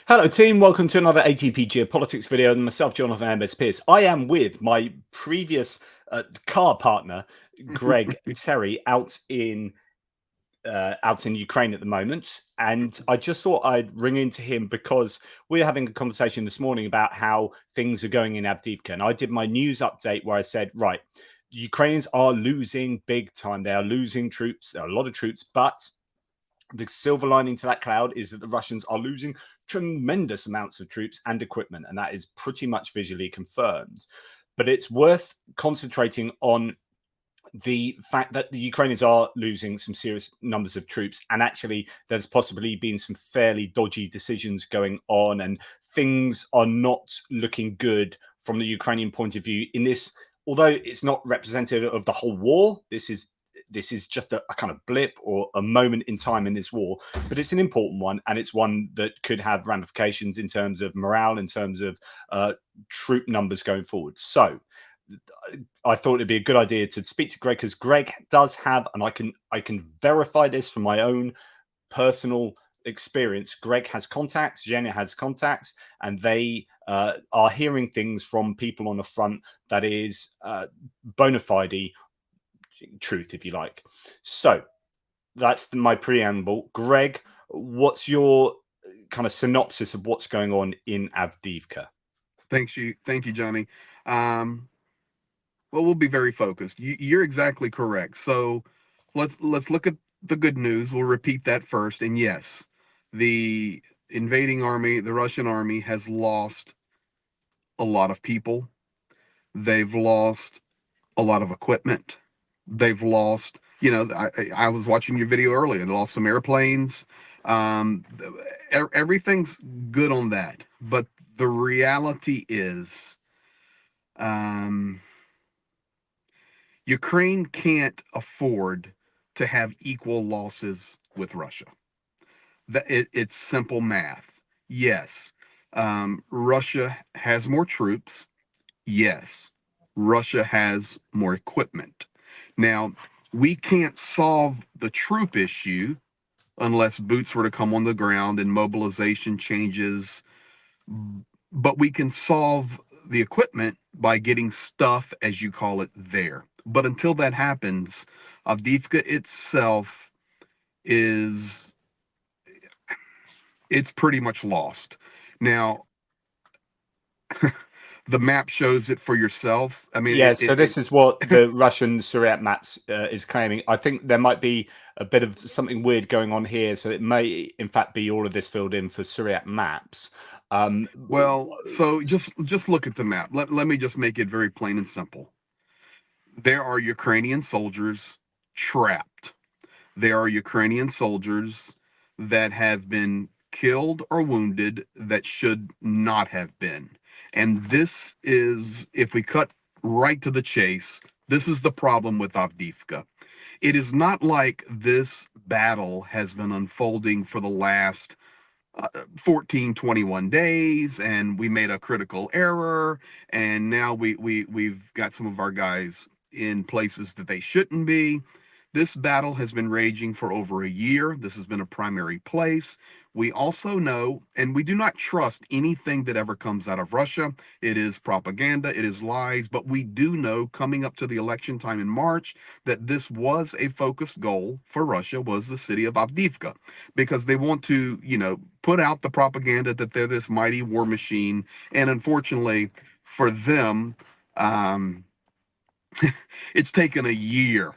Hello, team. Welcome to another ATP Geopolitics video. And myself, Jonathan Ambers Pierce. I am with my previous car partner, Greg Terry, out in Ukraine at the moment, and I just thought I'd ring into him because we're having a conversation this morning about how things are going in Avdiivka, and I did my news update where I said, right, the Ukrainians are losing big time. They are losing troops. There are a lot of troops, but the silver lining to that cloud is that the Russians are losing tremendous amounts of troops and equipment, and that is pretty much visually confirmed. But it's worth concentrating on the fact that the Ukrainians are losing some serious numbers of troops, and actually there's possibly been some fairly dodgy decisions going on, and things are not looking good from the Ukrainian point of view in this. Although it's not representative of the whole war, this is just a kind of blip or a moment in time in this war, but it's an important one, and it's one that could have ramifications in terms of morale, in terms of troop numbers going forward. So I thought it'd be a good idea to speak to Greg, because Greg does have, and I can verify this from my own personal experience. Greg has contacts, Jenna has contacts, and they are hearing things from people on the front that is bona fide truth, if you like. So that's my preamble. Greg, what's your kind of synopsis of what's going on in Avdiivka? Thank you, Johnny. Well, we'll be very focused. You're exactly correct. So let's look at the good news. We'll repeat that first. And yes, the invading army, the Russian army, has lost a lot of people. They've lost a lot of equipment. They've lost, I was watching your video earlier. They lost some airplanes. Um, Everything's good on that. But the reality is, um, Ukraine can't afford to have equal losses with Russia. It's simple math. Yes, Russia has more troops. Yes, Russia has more equipment. Now, we can't solve the troop issue unless boots were to come on the ground and mobilization changes, but we can solve the equipment by getting stuff, as you call it, there. But until that happens, Avdiivka itself is it's pretty much lost. Now, the map shows it for yourself. I mean, Yeah, so this is what the Russian Syriac maps is claiming. I think there might be a bit of something weird going on here, so it may, in fact, be all of this filled in for Syriac maps. Um, well, so just look at the map. Let me just make it very plain and simple. There are Ukrainian soldiers trapped. There are Ukrainian soldiers that have been killed or wounded that should not have been. And this is, if we cut right to the chase, this is the problem with Avdiivka. It is not like this battle has been unfolding for the last 14, 21 days, and we made a critical error, and now we've got some of our guys in places that they shouldn't be. This battle has been raging for over a year. This has been a primary place. We also know, and we do not trust anything that ever comes out of Russia. It is propaganda, it is lies, but we do know coming up to the election time in March that this was a focused goal for Russia, was the city of Avdiivka, because they want to, put out the propaganda that they're this mighty war machine. And unfortunately for them, um, it's taken a year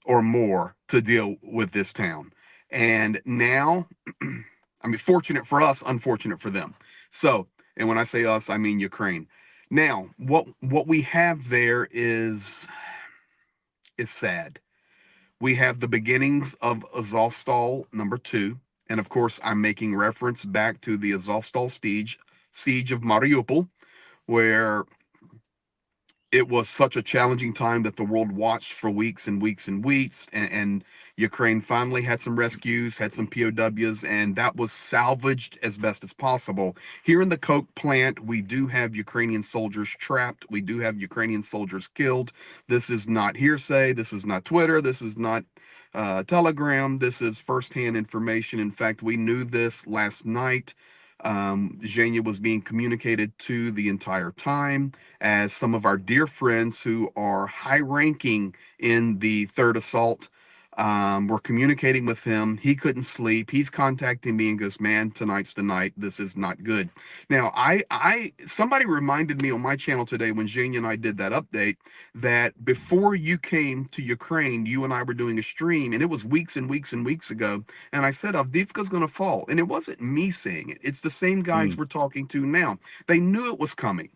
or more to deal with this town. And now, I mean, fortunate for us, unfortunate for them. So, and when I say us, I mean Ukraine. Now, what we have there is sad. We have the beginnings of Azovstal #2, and of course, I'm making reference back to the Azovstal siege of Mariupol, where it was such a challenging time that the world watched for weeks and weeks and weeks. And Ukraine finally had some rescues, had some POWs, and that was salvaged as best as possible. Here in the Coke plant, we do have Ukrainian soldiers trapped. We do have Ukrainian soldiers killed. This is not hearsay. This is not Twitter. This is not Telegram. This is firsthand information. In fact, we knew this last night. Zhenya was being communicated to the entire time, as some of our dear friends who are high ranking in the Third Assault were communicating with him. He couldn't sleep. He's contacting me and goes, "Man, tonight's the night. This is not good." Now, somebody reminded me on my channel today when Zhenya and I did that update that before you came to Ukraine, you and I were doing a stream, and it was weeks and weeks and weeks ago, and I said Avdiivka's going to fall. And it wasn't me saying it. It's the same guys Mm. we're talking to now. They knew it was coming.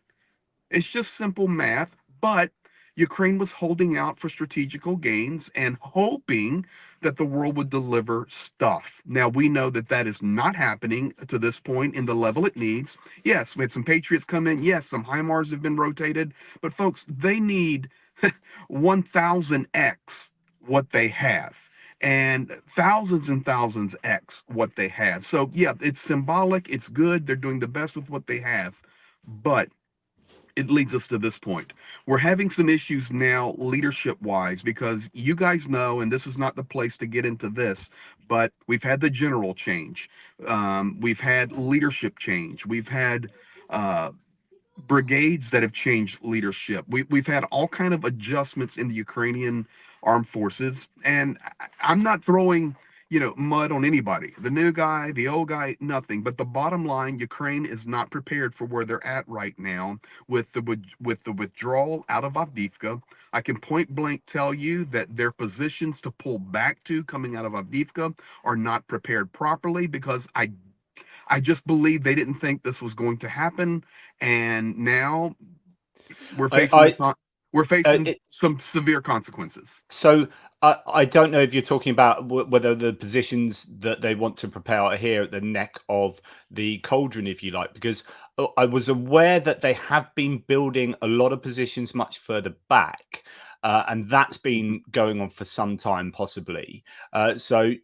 It's just simple math, but Ukraine was holding out for strategical gains and hoping that the world would deliver stuff. Now, we know that that is not happening to this point in the level it needs. Yes, we had some Patriots come in. Yes, some HIMARS have been rotated. But, folks, they need 1,000x what they have, and thousands and thousands x what they have. So, yeah, it's symbolic. It's good. They're doing the best with what they have. But it leads us to this point. We're having some issues now, leadership wise, because you guys know, and this is not the place to get into this, but we've had the general change. We've had leadership change. We've had uh, brigades that have changed leadership. We've had all kind of adjustments in the Ukrainian armed forces, and I'm not throwing mud on anybody. The new guy, the old guy, nothing. But the bottom line, Ukraine is not prepared for where they're at right now with the withdrawal out of Avdiivka. I can point blank tell you that their positions to pull back to coming out of Avdiivka are not prepared properly, because I just believe they didn't think this was going to happen, and now we're I, facing I we're facing it, some severe consequences. so I don't know if you're talking about whether the positions that they want to prepare are here at the neck of the cauldron, if you like, because I was aware that they have been building a lot of positions much further back. And that's been going on for some time, possibly. So,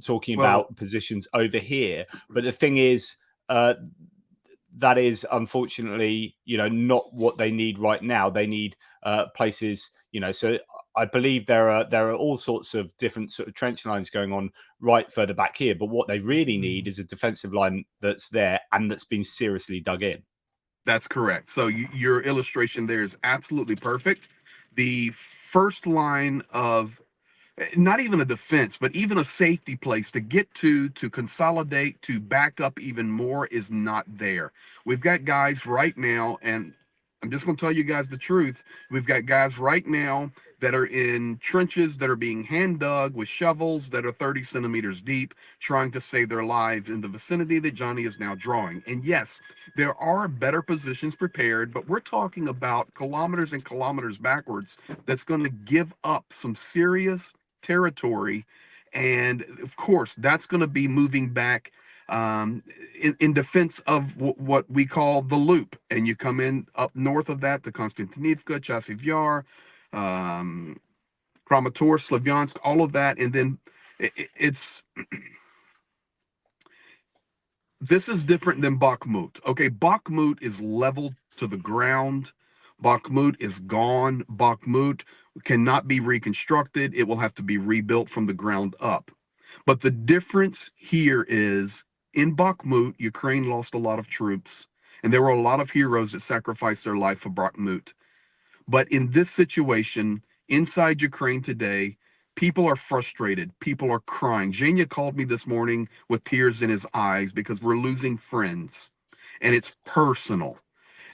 talking Well, about positions over here. But the thing is, that is unfortunately, not what they need right now. They need places, so I believe there are all sorts of different sort of trench lines going on right further back here. But what they really need is a defensive line that's there and that's been seriously dug in. that's correct. So your illustration there is absolutely perfect. The first line of not even a defense, but even a safety place to get to consolidate, to back up even more is not there. We've got guys right now, and I'm just going to tell you guys the truth. We've got guys right now that are in trenches that are being hand dug with shovels that are 30 centimeters deep, trying to save their lives in the vicinity that Johnny is now drawing. And yes, there are better positions prepared, but we're talking about kilometers and kilometers backwards that's going to give up some serious territory. And of course, that's going to be moving back in defense of what we call the loop. And you come in up north of that to Konstantinivka, Chasiv Yar, um, Kramator, Slavyansk, all of that. And then it's this is different than Bakhmut. Okay, Bakhmut is leveled to the ground. Bakhmut is gone. Bakhmut cannot be reconstructed. It will have to be rebuilt from the ground up. But the difference here is in Bakhmut, Ukraine lost a lot of troops, and there were a lot of heroes that sacrificed their life for Bakhmut. But in this situation, inside Ukraine today, people are frustrated. People are crying. Zhenya called me this morning with tears in his eyes because we're losing friends, and it's personal.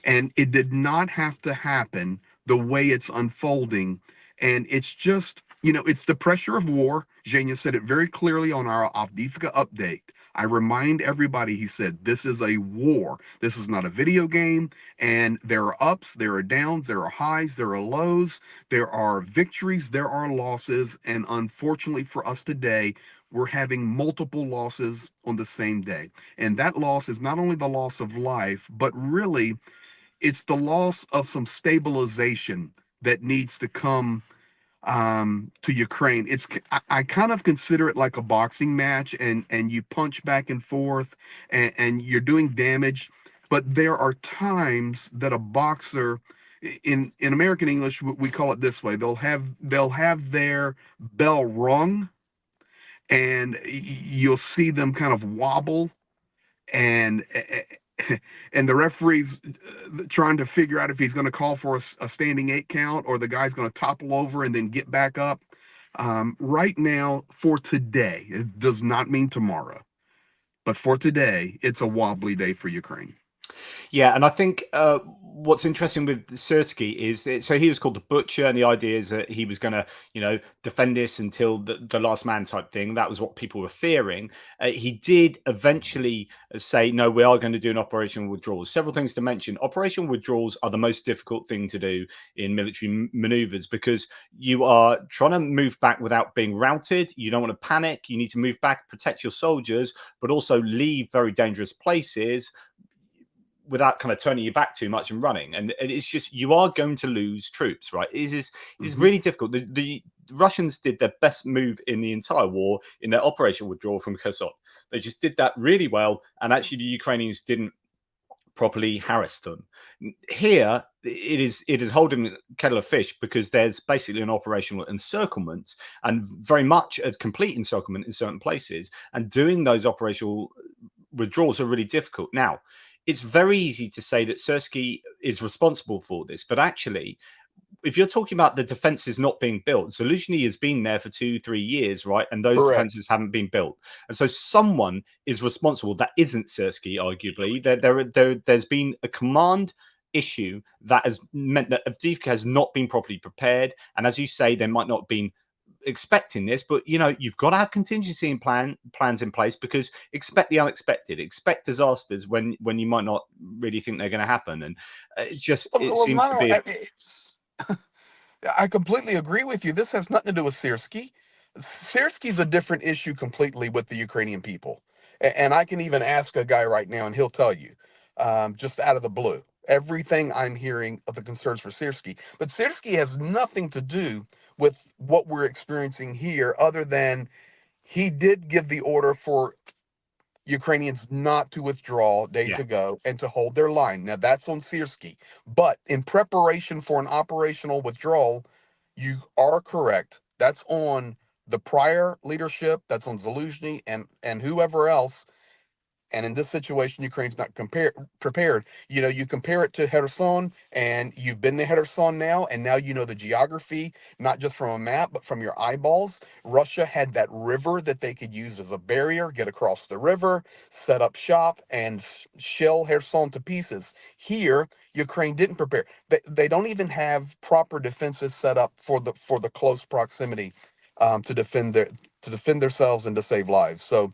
And it did not have to happen the way it's unfolding. And it's just, it's the pressure of war. Zhenya said it very clearly on our Avdiivka update. I remind everybody, he said, this is a war. This is not a video game. And there are ups, there are downs, there are highs, there are lows, there are victories, there are losses. And unfortunately for us today, we're having multiple losses on the same day. And that loss is not only the loss of life, but really it's the loss of some stabilization that needs to come to Ukraine. I kind of consider it like a boxing match, and you punch back and forth, and you're doing damage. But there are times that a boxer, in American English, we call it this way: they'll have their bell rung, and you'll see them kind of wobble, and and the referee's trying to figure out if he's going to call for a standing 8 count or the guy's going to topple over and then get back up. Right now, for today, it does not mean tomorrow, but for today, it's a wobbly day for Ukraine. Yeah, and I think what's interesting with Sersky is so he was called the Butcher, and the idea is that he was going to, defend this until the last man type thing. That was what people were fearing. He did eventually say, no, we are going to do an operational withdrawal. Several things to mention. Operational withdrawals are the most difficult thing to do in military maneuvers because you are trying to move back without being routed. You don't want to panic. You need to move back, protect your soldiers, but also leave very dangerous places without kind of turning your back too much and running. And it's just, you are going to lose troops, right? It is Mm-hmm. really difficult. The Russians did their best move in the entire war in their operational withdrawal from Kherson. They just did that really well. And actually the Ukrainians didn't properly harass them. Here, it is holding kettle of fish because there's basically an operational encirclement and very much a complete encirclement in certain places. And doing those operational withdrawals are really difficult. Now, it's very easy to say that Sersky is responsible for this, but actually, if you're talking about the defenses not being built, Zaluzhny has been there for 2-3 years, right? And those Correct. defenses haven't been built. And so someone is responsible. That isn't Sersky, arguably. There's been a command issue that has meant that Avdiivka has not been properly prepared. And as you say, there might not have been expecting this, but you've got to have contingency and plans in place because expect the unexpected, expect disasters when you might not really think they're going to happen, and it Well, seems not to only, be a I completely agree with you. This has nothing to do with Syrski. Syrski's a different issue completely with the Ukrainian people. And I can even ask a guy right now, and he'll tell you, just out of the blue, everything I'm hearing of the concerns for Syrski. But Syrski has nothing to do with what we're experiencing here, other than he did give the order for Ukrainians not to withdraw days yeah. ago and to hold their line. Now that's on Syrski. But in preparation for an operational withdrawal, you are correct. That's on the prior leadership, that's on Zaluzhny and whoever else, and in this situation, Ukraine's not prepared. You compare it to Kherson, and you've been to Kherson now, and now you know the geography, not just from a map, but from your eyeballs. Russia had that river that they could use as a barrier, get across the river, set up shop, and shell Kherson to pieces. Here, Ukraine didn't prepare. They don't even have proper defenses set up for the close proximity to defend themselves and to save lives. So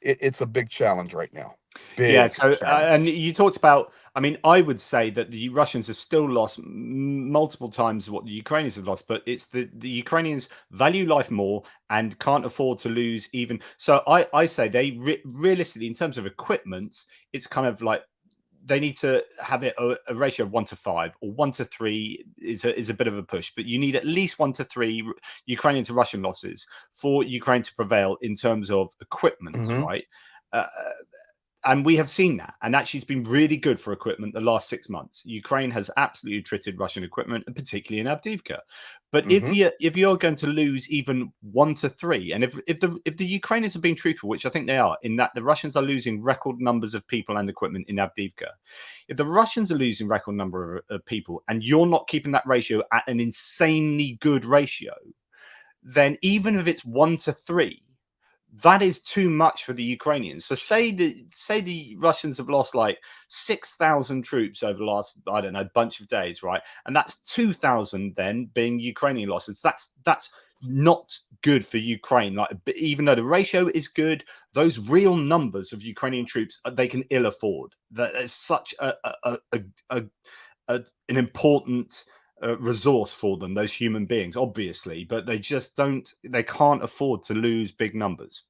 it's a big challenge right now. Yeah, Big so and challenge. you talked about. I mean, I would say that the Russians have still lost multiple times what the Ukrainians have lost, but it's the Ukrainians value life more and can't afford to lose even. So I say they realistically, in terms of equipment, it's kind of like they need to have it a ratio of 1-5 or 1-3 is a bit of a push, but you need at least 1-3 Ukrainian to Russian losses for Ukraine to prevail in terms of equipment, Hmm. right? Uh, and we have seen that, and actually it's been really good for equipment the last 6 months. Ukraine has absolutely treated Russian equipment, and particularly in Avdiivka. But Hmm. if you're going to lose even 1-3, and if the Ukrainians are being truthful, which I think they are, in that the Russians are losing record numbers of people and equipment in Avdiivka, if the Russians are losing record number of people, and you're not keeping that ratio at an insanely good ratio, then even if it's 1-3, that is too much for the Ukrainians. So say the Russians have lost like 6,000 troops over the last, I don't know, bunch of days, right? And that's 2,000 then being Ukrainian losses. That's not good for Ukraine. Like, even though the ratio is good, those real numbers of Ukrainian troops they can ill afford. That is such a, an important resource for them, those human beings, obviously, but they can't afford to lose big numbers.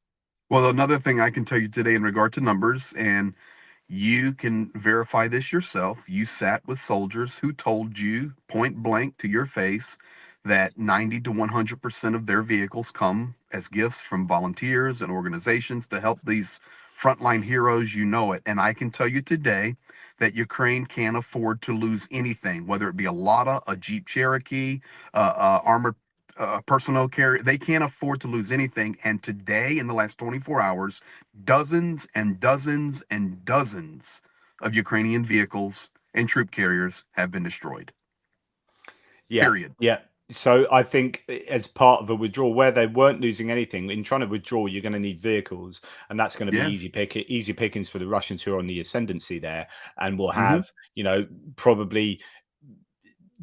Well, another thing I can tell you today in regard to numbers, and you can verify this yourself. You sat with soldiers who told you point blank to your face that 90 to 100% of their vehicles come as gifts from volunteers and organizations to help these frontline heroes. You know it. And I can tell you today that Ukraine can't afford to lose anything, whether it be a Lada, a Jeep Cherokee, armored personnel carrier. They can't afford to lose anything. And today, in the last 24 hours, dozens and dozens and dozens of Ukrainian vehicles and troop carriers have been destroyed. Yeah, Period. yeah. So I think as part of a withdrawal where they weren't losing anything, in trying to withdraw, you're going to need vehicles, and that's going to be Yes. easy pickings for the Russians who are on the ascendancy there, and will Hmm. have probably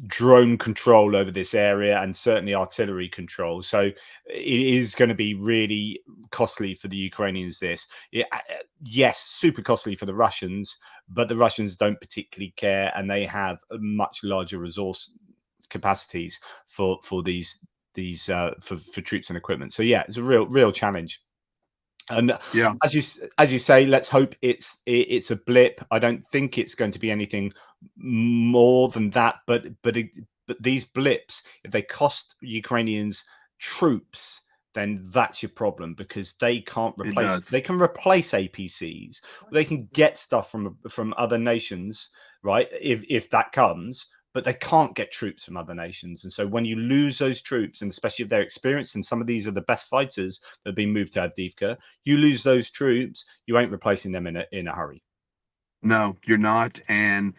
drone control over this area and certainly artillery control. So it is going to be really costly for the Ukrainians. Yes, super costly for the Russians, but the Russians don't particularly care, and they have a much larger resource capacities for these for troops and equipment. So yeah, it's a real challenge. And Yeah, as you say, let's hope it's a blip. I don't think it's going to be anything more than that. But these blips, if they cost Ukrainians troops, then that's your problem, because they can't it replace. They does. can replace APCs. They can get stuff from other nations, right? If that comes, but they can't get troops from other nations. And so when you lose those troops, and especially if they're experienced, and some of these are the best fighters that have been moved to Avdiivka, you lose those troops, you ain't replacing them in a hurry. No, you're not. And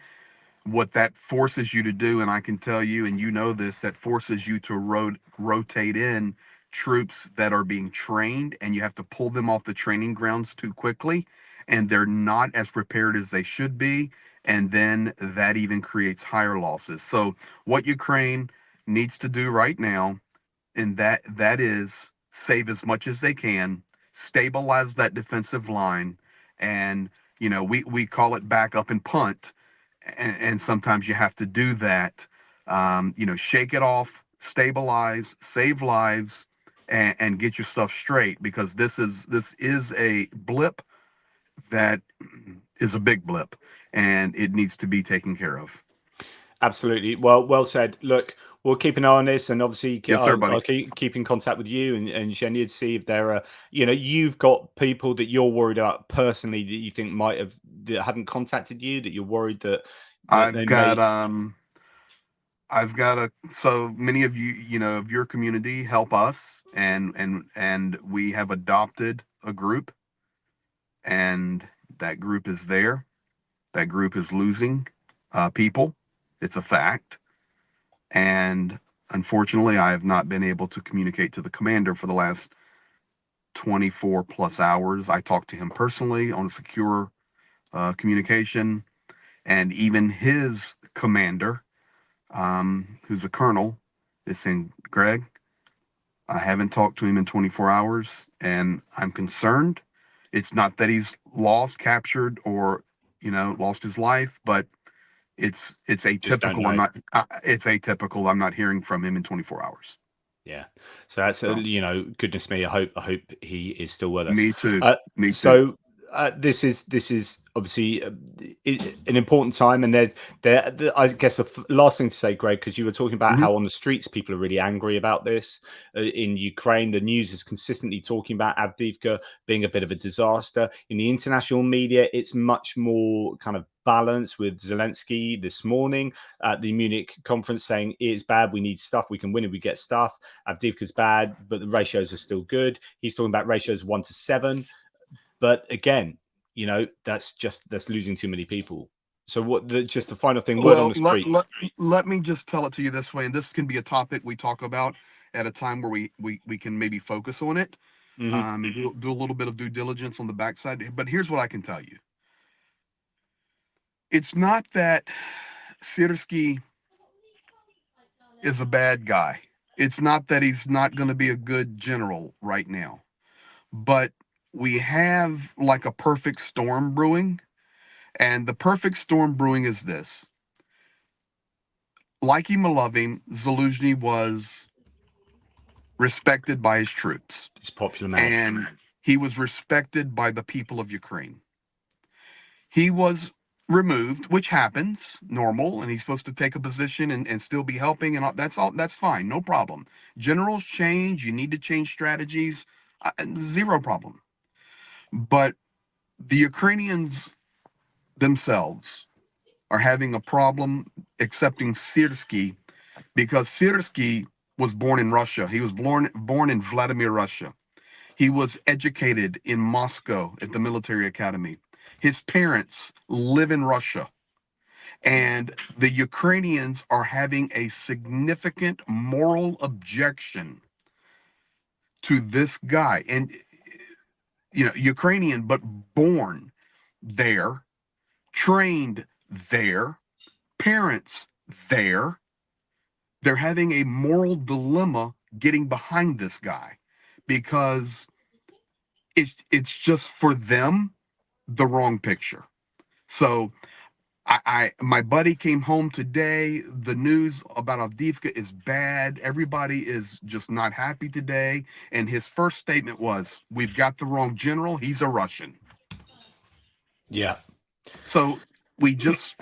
what that forces you to do, and I can tell you, and you know this, that forces you to rotate in troops that are being trained, and you have to pull them off the training grounds too quickly, and they're not as prepared as they should be, and then that even creates higher losses. So what Ukraine needs to do right now, and that is save as much as they can, stabilize that defensive line, and we call it back up and punt, and sometimes you have to do that. Shake it off, stabilize, save lives, and get your stuff straight, because this is a blip that is a big blip, and it needs to be taken care of. Absolutely. Well said. Look, we'll keep an eye on this, and obviously Yes, sir, I'll buddy. keep in contact with you and Zhenya to see if there are, you've got people that you're worried about personally that you think that haven't contacted you, that you're worried that I've they got may so many of you, of your community help us, and we have adopted a group, and that group is there. That group is losing people. It's a fact. And unfortunately, I have not been able to communicate to the commander for the last 24 plus hours. I talked to him personally on a secure communication, and even his commander, who's a colonel, is saying, Greg, I haven't talked to him in 24 hours, and I'm concerned. It's not that he's lost, captured, or lost his life, but it's just don't atypical. know. It's atypical. I'm not hearing from him in 24 hours. Yeah. So that's So goodness me. I hope he is still with us. me too. Uh, Me too. so this is obviously an important time, and I guess the last thing to say, Greg, because you were talking about Hmm. how on the streets people are really angry about this in Ukraine. The news is consistently talking about Avdiivka being a bit of a disaster. In the international media, it's much more kind of balanced, with Zelensky this morning at the Munich conference saying it's bad. We need stuff. We can win if we get stuff. Avdiivka's bad, but the ratios are still good. He's talking about ratios 1-7. But again, that's losing too many people. So just the final thing, word on Well, the let, street. let, let me just tell it to you this way, and this can be a topic we talk about at a time where we can maybe focus on it, Hmm. and do a little bit of due diligence on the backside. But here's what I can tell you. It's not that Sirsky is a bad guy. It's not that he's not going to be a good general right now. But we have like a perfect storm brewing. And the perfect storm brewing is this: like him or love him, Zaluzhny was respected by his troops, He's a popular man. and he was respected by the people of Ukraine. He was removed, which happens, normal, and he's supposed to take a position and still be helping, and that's all. That's fine, no problem. Generals change. You need to change strategies. Zero problem. But the Ukrainians themselves are having a problem accepting Sirsky, because Sirsky was born in Russia. He was born in Vladimir, Russia. He was educated in Moscow at the military academy. His parents live in Russia. And the Ukrainians are having a significant moral objection to this guy. And, Ukrainian, but born there, trained there, parents there. They're having a moral dilemma getting behind this guy because it's just for them the wrong picture. So my buddy came home today. The news about Avdiivka is bad. Everybody is just not happy today. And his first statement was, "We've got the wrong general. He's a Russian." Yeah. So we just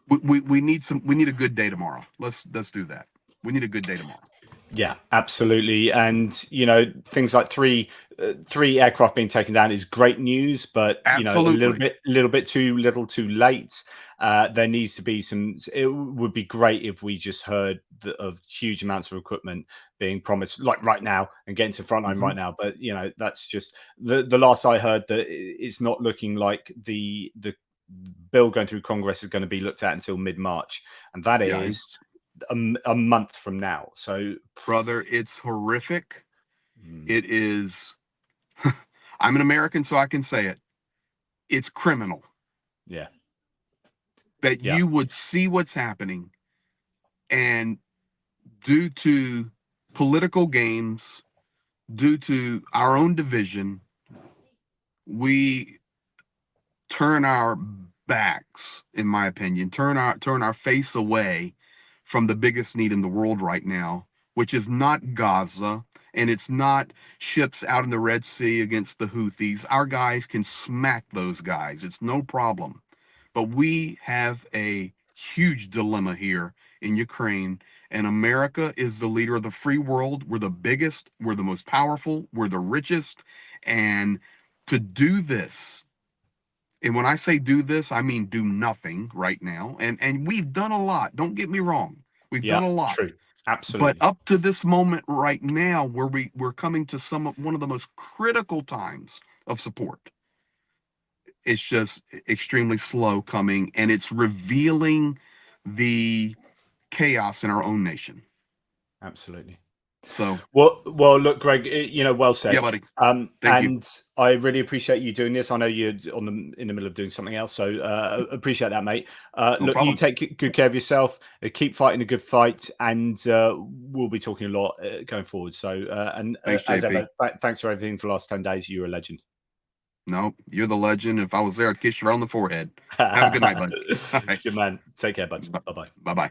we need a good day tomorrow. Let's do that. We need a good day tomorrow. Yeah, absolutely. And things like three aircraft being taken down is great news, but Absolutely. a little bit too little, too late. There needs to be some. It would be great if we just heard of huge amounts of equipment being promised, like right now, and getting to the front line right now. But that's just the last I heard, that it's not looking like the bill going through Congress is going to be looked at until mid-March, and that is a month from now. So, brother, it's horrific. It is. I'm an American, so I can say it. It's criminal. Yeah. That you would see what's happening, and due to political games, due to our own division, we turn our backs, in my opinion, turn our face away from the biggest need in the world right now, which is not Gaza, and it's not ships out in the Red Sea against the Houthis. Our guys can smack those guys. It's no problem. But we have a huge dilemma here in Ukraine, and America is the leader of the free world. We're the biggest, we're the most powerful, we're the richest, and to do this, and when I say do this, I mean do nothing right now. And we've done a lot. Don't get me wrong. We've done a lot. True. But Absolutely. up to this moment right now, where we're coming to one of the most critical times of support, it's just extremely slow coming, and it's revealing the chaos in our own nation. Absolutely. So, well, look, Greg, well said. yeah, buddy. Thank you. And I really appreciate you doing this. I know you're in the middle of doing something else, so appreciate that, mate. No look, problem. you take good care of yourself. Keep fighting a good fight, and we'll be talking a lot going forward. So, and Thanks, as JP. ever, thanks for everything for the last 10 days. You're a legend. No, you're the legend. If I was there, I'd kiss you right on the forehead. Have a good night, buddy. Good man. Take care, bud. Bye-bye. Bye-bye.